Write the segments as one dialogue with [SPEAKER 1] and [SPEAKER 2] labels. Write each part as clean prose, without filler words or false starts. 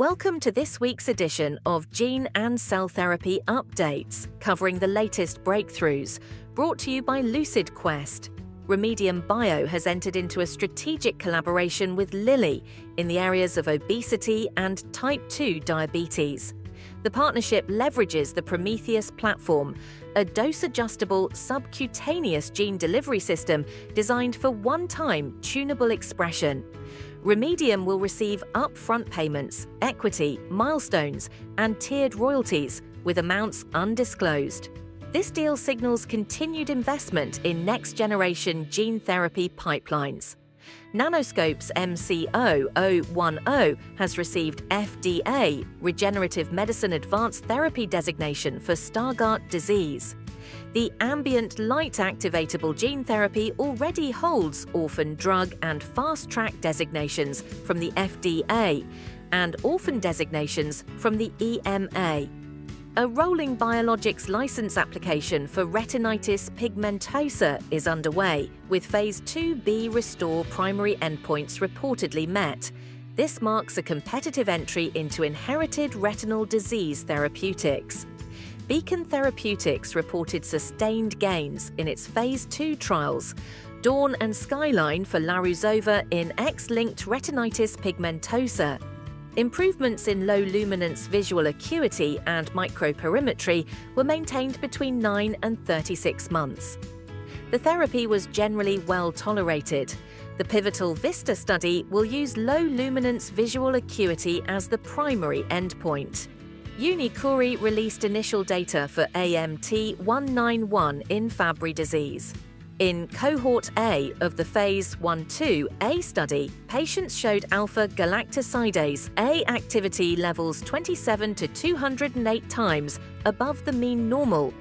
[SPEAKER 1] Welcome to this week's edition of Gene and Cell Therapy Updates, covering the latest breakthroughs, brought to you by Lucid Quest. Remedium Bio has entered into a strategic collaboration with Lilly in the areas of obesity and type 2 diabetes. The partnership leverages the Prometheus platform, a dose-adjustable subcutaneous gene delivery system designed for one-time tunable expression. Remedium will receive upfront payments, equity, milestones, and tiered royalties, with amounts undisclosed. This deal signals continued investment in next-generation gene therapy pipelines. Nanoscope's MCO-010 has received FDA Regenerative Medicine Advanced Therapy designation for Stargardt disease. The ambient light activatable gene therapy already holds orphan drug and fast-track designations from the FDA and orphan designations from the EMA. A rolling biologics license application for retinitis pigmentosa is underway, with Phase 2b Restore primary endpoints reportedly met. This marks a competitive entry into inherited retinal disease therapeutics. Beacon Therapeutics reported sustained gains in its Phase 2 trials, Dawn and Skyline for Laruzova in X-linked retinitis pigmentosa. Improvements in low-luminance visual acuity and microperimetry were maintained between 9 and 36 months. The therapy was generally well tolerated. The pivotal VISTA study will use low-luminance visual acuity as the primary endpoint. Unicuri released initial data for AMT-191 in Fabry disease. In Cohort A of the Phase 1/2A study, patients showed alpha-galactosidase A activity levels 27 to 208 times above the mean normal.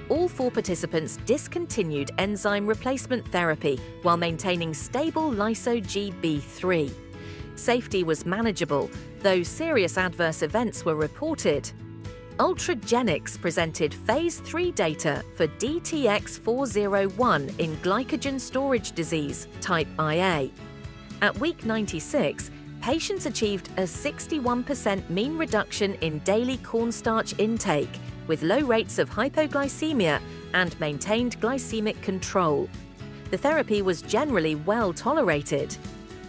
[SPEAKER 1] All 4 participants discontinued enzyme replacement therapy while maintaining stable lyso-Gb3. Safety was manageable, though serious adverse events were reported. Ultragenyx presented Phase 3 data for DTX401 in glycogen storage disease, type Ia. At week 96, patients achieved a 61% mean reduction in daily cornstarch intake, with low rates of hypoglycemia and maintained glycemic control. The therapy was generally well tolerated.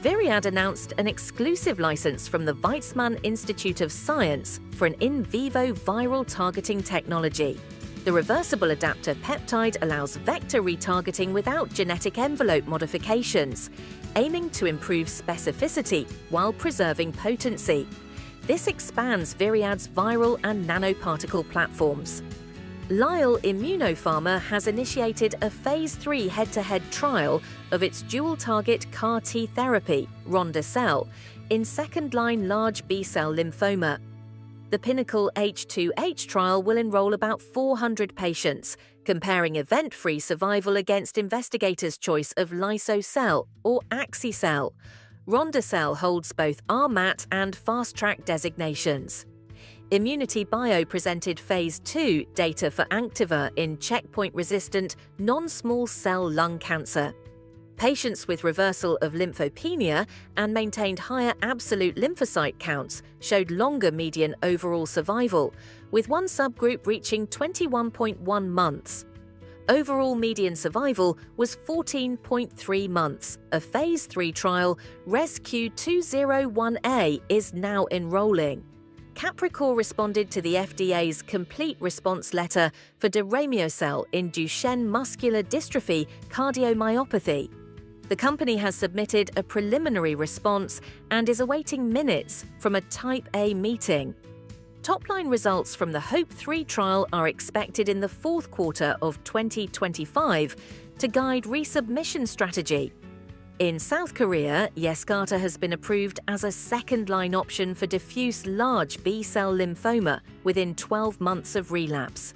[SPEAKER 1] Viriad announced an exclusive license from the Weizmann Institute of Science for an in vivo viral targeting technology. The reversible adapter peptide allows vector retargeting without genetic envelope modifications, aiming to improve specificity while preserving potency. This expands Viriad's viral and nanoparticle platforms. Lilly Immunopharma has initiated a Phase 3 head-to-head trial of its dual-target CAR-T therapy, Rondocel, in second-line large B-cell lymphoma. The Pinnacle H2H trial will enroll about 400 patients, comparing event-free survival against investigators' choice of Lysocel or Axicel. Rondocel holds both RMAT and fast-track designations. Immunity Bio presented Phase 2 data for Anktiva in checkpoint-resistant non-small cell lung cancer. Patients with reversal of lymphopenia and maintained higher absolute lymphocyte counts showed longer median overall survival, with one subgroup reaching 21.1 months. Overall median survival was 14.3 months. A Phase 3 trial, ResQ201A, is now enrolling. Capricor responded to the FDA's complete response letter for deramiocel in Duchenne muscular dystrophy cardiomyopathy. The company has submitted a preliminary response and is awaiting minutes from a Type A meeting. Top-line results from the HOPE-3 trial are expected in the 4th quarter of 2025 to guide resubmission strategy. In South Korea, Yescarta has been approved as a second-line option for diffuse large B-cell lymphoma within 12 months of relapse.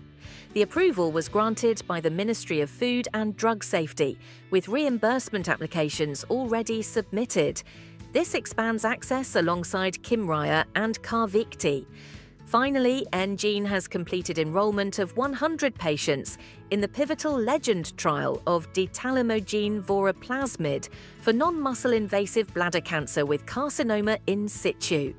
[SPEAKER 1] The approval was granted by the Ministry of Food and Drug Safety, with reimbursement applications already submitted. This expands access alongside Kymriah and Carvykti. Finally, enGene has completed enrollment of 100 patients in the pivotal LEGEND trial of detalimogene voraplasmid for non-muscle invasive bladder cancer with carcinoma in situ.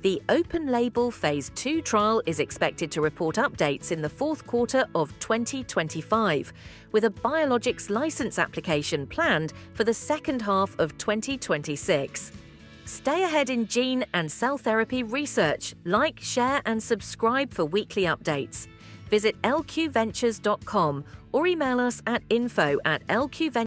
[SPEAKER 1] The open-label Phase 2 trial is expected to report updates in the fourth quarter of 2025, with a biologics license application planned for the second half of 2026. Stay ahead in gene and cell therapy research. Like, share, and subscribe for weekly updates. Visit lqventures.com or email us at info@lqventures.com.